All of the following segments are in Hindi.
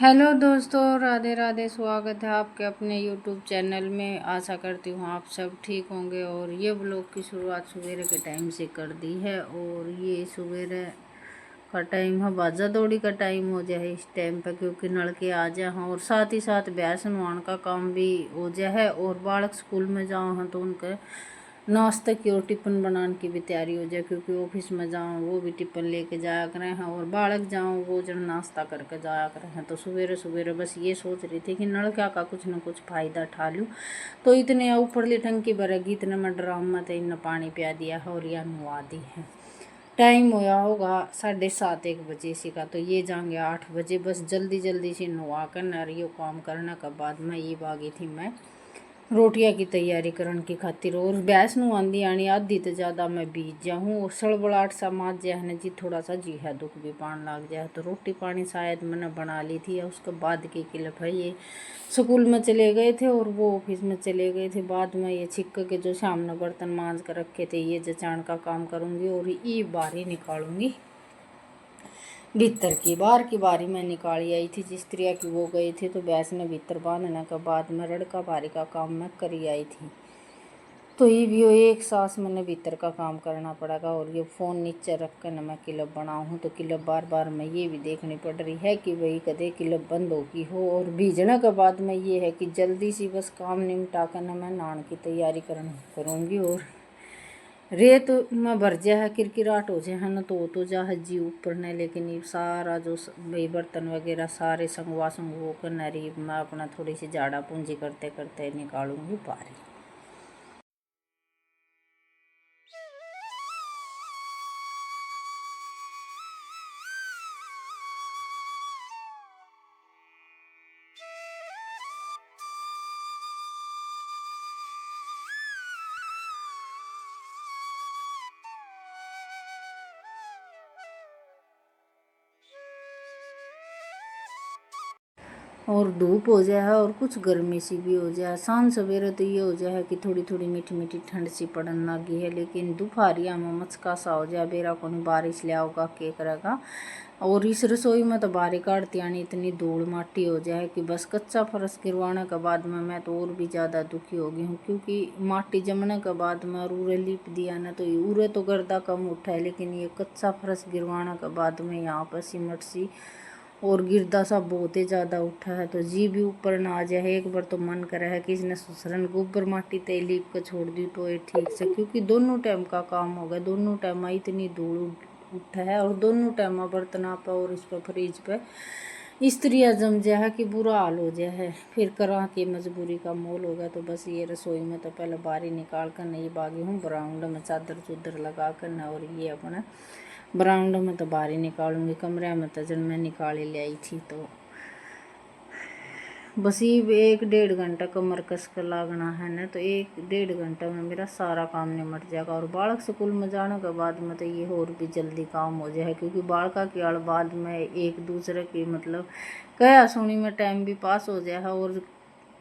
हेलो दोस्तों, राधे राधे। स्वागत है आपके अपने यूट्यूब चैनल में। आशा करती हूँ आप सब ठीक होंगे। और ये ब्लॉग की शुरुआत सवेरे के टाइम से कर दी है। और ये सवेरे का टाइम है, बाजा दौड़ी का टाइम हो जाए इस टाइम पर, क्योंकि नलके आ जाए हैं और साथ ही साथ भैंस नुहान का काम भी हो जाए। और बालक स्कूल में जाओ हैं तो उनके नाश्ते की और टिफ़िन बनाने की भी तैयारी हो जाए, क्योंकि ऑफिस में जाऊँ वो भी टिफ़िन लेके जाया करें हैं और बालक जाऊँ वो जन नाश्ता करके जाया करें हैं। तो सवेरे सवेरे बस ये सोच रही थी कि नलका का कुछ न कुछ फ़ायदा उठा लूँ। तो इतने ऊपरली टंकी भरेगी, इतने में ड्राम में तो इन्हें पानी पिया दिया है और यह नुआ दी है। टाइम होया होगा 7:30-1 बजे से का, तो ये जाएंगे 8 बजे। बस जल्दी जल्दी से नुआ कर नारियो काम करने के बाद में ये बागी थी मैं रोटियां की तैयारी करने की खातिर। और भैंस नु आंदी आनी आधी तो ज़्यादा मैं बीत जाऊँ और सड़बड़ाहट सा माज जाए न जी, थोड़ा सा जी है दुख भी पान लग जाए। तो रोटी पानी शायद मैंने बना ली थी। उसके बाद की किलप है, ये स्कूल में चले गए थे और वो ऑफिस में चले गए थे। बाद में ये छिक्क के जो सामने बर्तन मांज कर रखे थे ये जचाण का काम करूँगी और ये बारी निकालूंगी। भीतर की बाहर की बारी में निकाली आई थी जिस तरह की वो गई थी। तो भैंस ने भीतर बांधने के बाद में रड़का बारी का काम मैं करी आई थी। तो ये भी एक सांस मैंने भीतर का काम करना पड़ेगा। और ये फ़ोन नीचे रख कर न मैं क्लिप बनाऊँ तो क्लिप बार बार मैं ये भी देखनी पड़ रही है कि वही कदे क्लिप बंद होगी हो। और भीजने के बाद में ये है कि जल्दी सी बस काम निपटा कर न मैं नहाने की तैयारी करूँगी। और रेत में भर जा है, किरकिराट हो जाए है ना, तो जा है जी ऊपर ने। लेकिन ये सारा जो भाई बर्तन वगैरह सारे संगवा संगो कर नरी मैं अपना थोड़ी सी झाड़ा पूंजी करते करते निकालूंगी बारी। और धूप हो जाए और कुछ गर्मी सी भी हो जाए। शाम सवेरे तो ये हो जाए कि थोड़ी थोड़ी मीठी मीठी ठंड सी पड़न लगी है। लेकिन दोपहरिया में मचका सा हो जाए, बेरा को नहीं बारिश लिया होगा के करेगा। और इस रसोई में तो बारी काटती आनी इतनी धूल माटी हो जाए कि बस कच्चा फर्श गिरवाने के बाद में मैं तो और भी ज़्यादा दुखी हो गई हूँ। क्योंकि माटी जमने के बाद में और उरे लिप दिया ना, तो उरे तो गर्दा कम उठा है, लेकिन ये कच्चा फर्श गिरवाने के बाद में यहाँ पर सीमट सी और गिरदा सा बहुत ही ज़्यादा उठा है। तो जी भी ऊपर ना आ जाए। एक बार तो मन करे है कि इसने सुसरन गोबर माटी तेल लीप कर छोड़ दी तो ये ठीक से, क्योंकि दोनों टाइम का काम हो गया। दोनों टाइम इतनी धूल उठा है और दोनों टाइम बर्तन पे और इस पर फ्रिज पे स्त्रियाँ जम जाए है कि बुरा हाल हो जाए है। फिर करा के मजबूरी का मोल होगा। तो बस ये रसोई में तो पहले बारी निकाल कर नहीं बागी हूँ, बरामदा में चादर चुदर लगा कर न। और ये अपना बरामदा में तो बारी निकालूंगी, कमरे में तो जब मैं निकाली ले आई थी। तो बस ये 1-1.5 घंटा कमर कस कर लागना है ना, तो 1-1.5 घंटा में मेरा सारा काम निमट जाएगा। और बालक स्कूल में जाने के बाद में तो ये और भी जल्दी काम हो जाए, क्योंकि बालका के आड़ बाद में एक दूसरे की मतलब कया सुनी में टाइम भी पास हो जाए है। और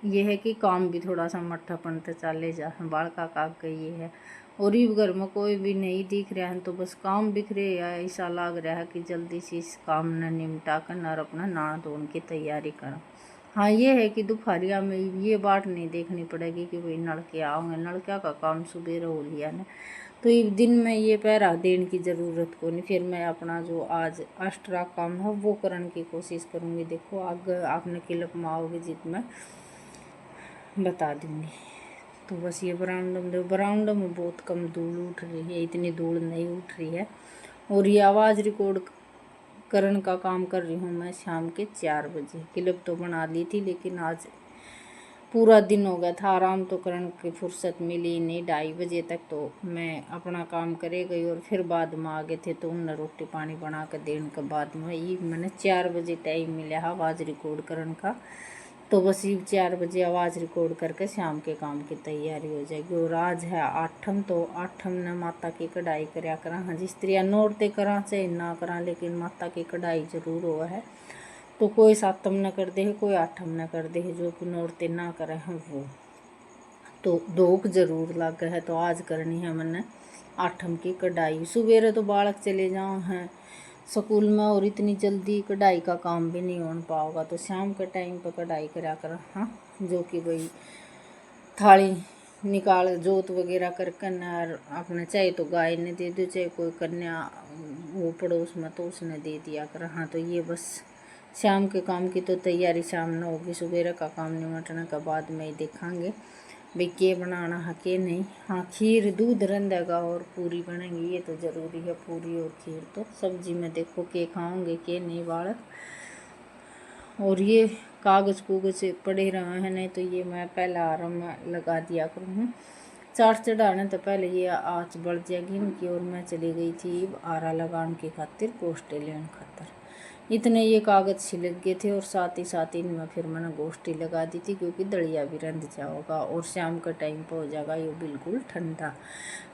ये है कि काम भी थोड़ा सा मट्ठापन तो चले जा बालका का ये है। और ये घर में कोई भी नहीं दिख रहा है तो बस काम बिखरे या ऐसा लग रहा है कि जल्दी से इस काम ने निपटा कर और अपना नहा धोने की तैयारी करो। हाँ ये है कि दोपहरिया में ये बात नहीं देखनी पड़ेगी कि भाई नलके आओगे, नलका का काम सुबह हो लिया ना, तो ये दिन में ये पहरा देने की ज़रूरत को नहीं। फिर मैं अपना जो आज एक्स्ट्रा काम है वो करने की कोशिश करूँगी। देखो अगर आपने क्लिप में आओगे जित में बता दूँगी। तो बस ये बरामदा में बहुत कम धूल उठ रही है, इतनी धूल नहीं उठ रही है। और ये आवाज़ रिकॉर्ड करने का काम कर रही हूँ मैं शाम के 4 बजे। क्लिप तो बना ली थी लेकिन आज पूरा दिन हो गया था, आराम तो करने की फुर्सत मिली नहीं। 2:30 बजे तक तो मैं अपना काम करे गई और फिर बाद में आ गए थे तो उन्हें रोटी पानी बना कर देने के बाद में ये मैंने 4 बजे टाइम मिला आवाज़ रिकॉर्ड करने का। तो बस ये 4 बजे आवाज़ रिकॉर्ड करके शाम के काम की तैयारी हो जाएगी। और आज है आठम, तो आठम ने माता की कढ़ाई कराया करा। हाँ जिस तरह नौरते करा चाहे ना करा, लेकिन माता की कढ़ाई जरूर हुआ है। तो कोई सातम न कर दे, कोई आठम न कर दे, जो कि नौरते ना करे हैं वो तो दोक जरूर लग है। तो आज करनी है मैंने आठम की कढ़ाई। सुबेरे तो बालक चले जाओ हैं स्कूल में, और इतनी जल्दी कढ़ाई का काम भी नहीं हो पाओगा, तो शाम के टाइम पर कढ़ाई करा कर, हाँ, जो कि भाई थाली निकाल जोत वगैरह करके न, और अपने चाहे तो गाय ने दे दो, चाहे कोई कन्या वो पड़ोस में तो उसने दे दिया कर। हाँ, तो ये बस शाम के काम की तो तैयारी शाम में होगी, सुबह का काम निमटने के बाद में ही देखेंगे भाई के बनाना है के नहीं। हाँ, खीर दूध रंधेगा और पूरी बनेगी, ये तो ज़रूरी है, पूरी और खीर। तो सब्जी में देखो के खाओगे के नहीं बालक। और ये कागज़ कूगज पड़े रहे हैं, नहीं तो ये मैं पहले आराम में लगा दिया करूँ। चाट चढ़ाने तो पहले ये आँच बढ़ जाएगी इनकी, और मैं चली गई थी आरा लगाने की खातिर, पोस्टे लेने खातिर। इतने ये कागज़ छिलक गए थे, और साथ ही साथ इनमें फिर मैंने गोश्ती लगा दी थी, क्योंकि दलिया भी रंध जाओगा और शाम का टाइम पर हो जाएगा ये बिल्कुल ठंडा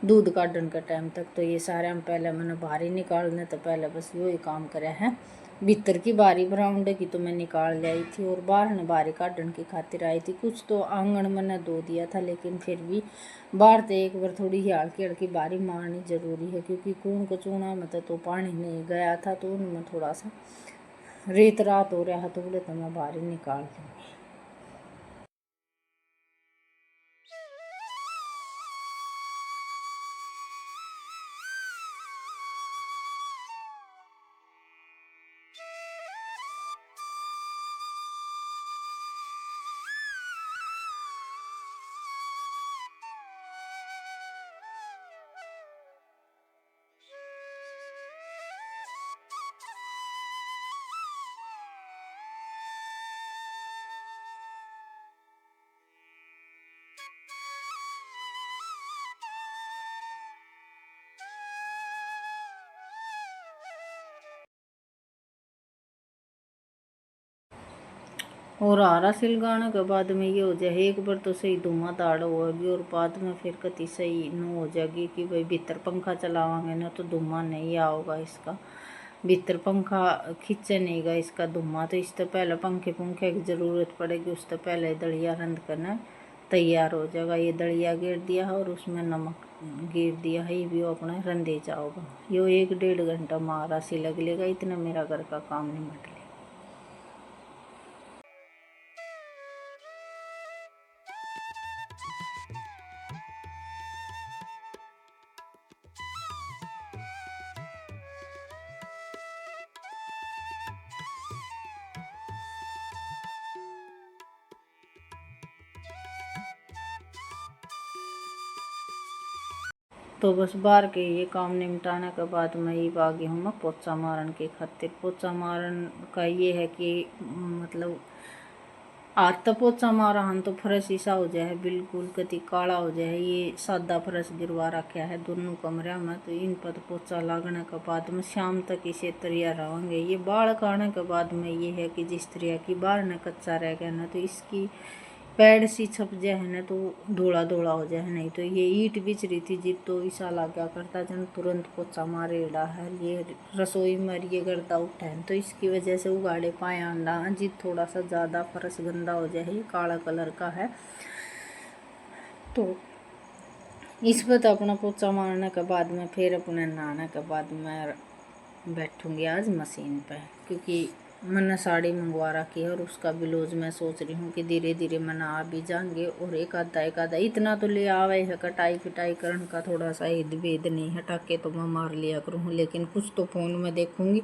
दूध काटने का टाइम तक। तो ये सारे हम पहले मैंने बाहर ही निकालने तो पहले बस यो ही काम करे है। भीतर की बारी बरामदे की तो मैं निकाल लाई थी, और बाहर ने बारी काटने की खातिर आई थी। कुछ तो आंगन मैंने धो दिया था, लेकिन फिर भी बाहर तो एक बार थोड़ी ही हल्की हल्की बारी मारनी ज़रूरी है, क्योंकि कून को चूना में तो पानी नहीं गया था, तो उनमें थोड़ा सा रेत रात हो रहा है, तो बोले तो मैं बाहर ही निकाल दूँगी। और आरा सिलगाने के बाद में ये हो जाए एक बार तो सही धुआं धाड़ होगी, और बाद में फिर कति सही न हो जाएगी कि भाई भीतर पंखा चलावांगे ना तो धुआं नहीं आओगा इसका, भीतर पंखा खींचे नहीं गा इसका धुआं। तो इससे पहले पंखे की ज़रूरत पड़ेगी, उससे पहले दलिया रंध करना तैयार हो जाएगा। ये दलिया गिर दिया है और उसमें नमक गिर दिया है, ये भी अपना रंधे जाओगा। यो 1-1.5 घंटा मारा सी लग लेगा, इतना मेरा घर का काम निपट। तो बस बाहर के ये काम निपटाने के बाद मैं ये आ गई हूँ मैं पोचा मारन के खातिर। पोचा मारन का ये है कि मतलब आज तो पोचा मारा हम तो फर्श ईसा हो जाए बिल्कुल कति काला हो जाए। ये सादा फर्श गिरवा रखा है दोनों कमरे में, तो इन पर पोचा लगने के बाद में शाम तक इसे तरिया रहेंगे। ये बाढ़ खाने के बाद में ये है कि जिस तरह की बाहर न कच्चा रह गया ना, तो इसकी पैड सी छप जाए ना तो धोला धोला हो जाए। नहीं तो ये ईट बिच रही थी जिप तो ईसा लग गया करता जन तुरंत पोचा मारे एड़ा है। ये रसोई में ये गर्दा उठा है तो इसकी वजह से उगाड़े पाए अंडा जिप थोड़ा सा ज़्यादा फर्श गंदा हो जाए। ये काला कलर का है, तो इस पर तो अपना पोचा मारने के बाद में फिर अपने नहाने के बाद मैं बैठूंगी आज मशीन पे, क्योंकि मैंने साड़ी मंगवा रखी है और उसका ब्लाउज मैं सोच रही हूँ कि धीरे धीरे मना आ भी जाएंगे। और एक आधा इतना तो ले आवे है, कटाई फिटाई करने का थोड़ा सा ईद वेद नहीं हटाके तो मैं मार लिया करूँ, लेकिन कुछ तो फ़ोन में देखूँगी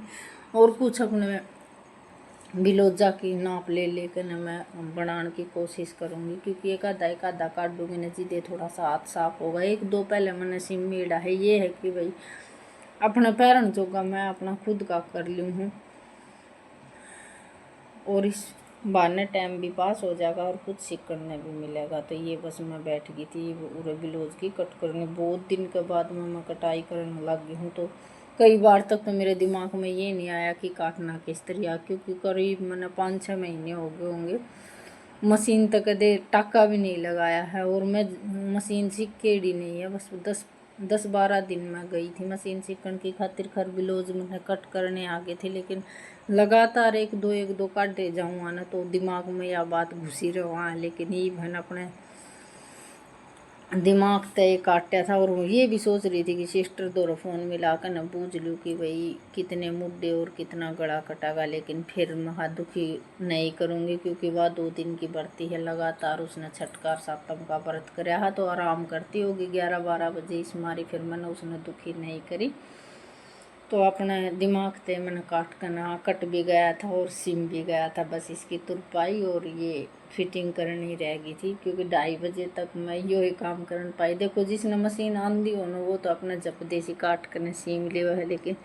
और कुछ अपने ब्लाउजा की नाप ले लेकर मैं बनाने की कोशिश करूँगी। क्योंकि एक आधा काट दूँगी न जिदे थोड़ा सा हाथ साफ होगा। एक दो पहले मैंने सिम मेड़ा है, ये है कि भाई अपने पैरन जोगा मैं अपना खुद का कर लूँ हूँ और इस बहाने टाइम भी पास हो जाएगा और कुछ सीखने भी मिलेगा। तो ये बस मैं बैठ गई थी पूरे ब्लाउज की कट करने। बहुत दिन के बाद में मैं कटाई करने लग गई हूँ, तो कई बार तक तो मेरे दिमाग में ये नहीं आया कि काटना किस तरह, क्योंकि करीब मैंने 5-6 महीने हो गए होंगे मशीन तक कदे टाका भी नहीं लगाया है। और मैं मशीन सीख के ही नहीं है, बस 10-12 दिन में गई थी मशीन सीखने की खातिर। खर ब्लाउज मैंने कट करने आ गए थे, लेकिन लगातार एक दो काटे जाऊँ ना तो दिमाग में यह बात घुसी रहा है। लेकिन ये बहन अपने दिमाग तय काटा था। और ये भी सोच रही थी कि सिस्टर दोनों फ़ोन मिला कर न पूछ लूँ कि भाई कितने मुद्दे और कितना गला कटागा, लेकिन फिर महा दुखी नहीं करूँगी क्योंकि वह 2 दिन की बढ़ती है लगातार। उसने छठकार सातम का व्रत कराया तो आराम करती होगी 11-12 बजे इस मारी, फिर मैंने उसने दुखी नहीं करी। तो अपने दिमाग ते मैंने काट कर ना कट भी गया था और सिम भी गया था, बस इसकी तुरपाई और ये फिटिंग करनी रह गई थी क्योंकि 2:30 बजे तक मैं यो ही काम कर पाई। देखो जिसने मशीन आंधी हो ना वो तो अपना जप देसी काट कर सीम लिया है, लेकिन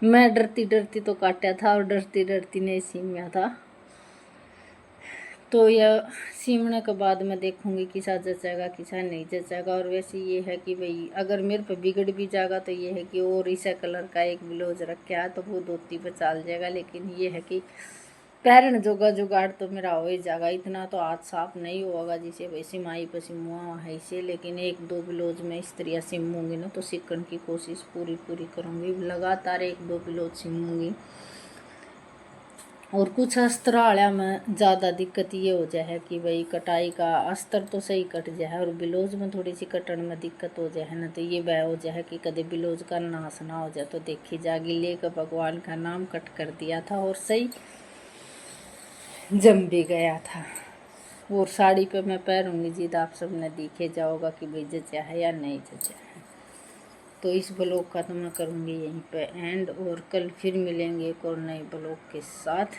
मैं डरती डरती तो काटा था और डरती डरती नहीं सीमिया था। तो यह सीमने के बाद मैं देखूंगी किसा जचेगा किसा नहीं जचेगा। और वैसे ये है कि भाई अगर मेरे पे बिगड़ भी जाएगा तो ये है कि और इसा कलर का एक ब्लाउज रखा है तो वो धोती पे चल जाएगा, लेकिन ये है कि पैरन जोगा जुगाड़ तो मेरा हो ही जाएगा। इतना तो हाथ साफ नहीं होगा जिसे भाई सिमाई पे सिमुआ है इसे, लेकिन 1-2 ब्लाउज में इस तरह सिमूंगी ना तो सीखने की कोशिश पूरी करूँगी। लगातार 1-2 ब्लाउज सिमूंगी। और कुछ अस्त्र वाला में ज़्यादा दिक्कत ये हो जाए कि भाई कटाई का अस्त्र तो सही कट जाए और ब्लाउज में थोड़ी सी कटन में दिक्कत हो जाए ना, तो ये वह हो जाए कि कभी ब्लाउज का नाश ना हो जाए। तो देखी जागी लेकर भगवान का नाम कट कर दिया था और सही जम भी गया था। और साड़ी पे मैं पहनूंगी जिद आप सब ने दिखे जाओगा कि भाई जचा है या नहीं जचा है। तो इस ब्लॉग का तो मैं करूँगी यहीं पे एंड, और कल फिर मिलेंगे एक और नए ब्लॉग के साथ।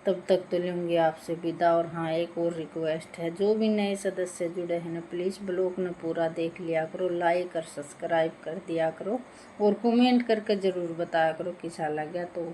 तब तक तो लूँगी आपसे विदा। और हाँ एक और रिक्वेस्ट है, जो भी नए सदस्य जुड़े हैं ना प्लीज़ ब्लॉग ने पूरा देख लिया करो, लाइक और सब्सक्राइब कर दिया करो और कमेंट करके ज़रूर बताया करो कैसा लगा। तो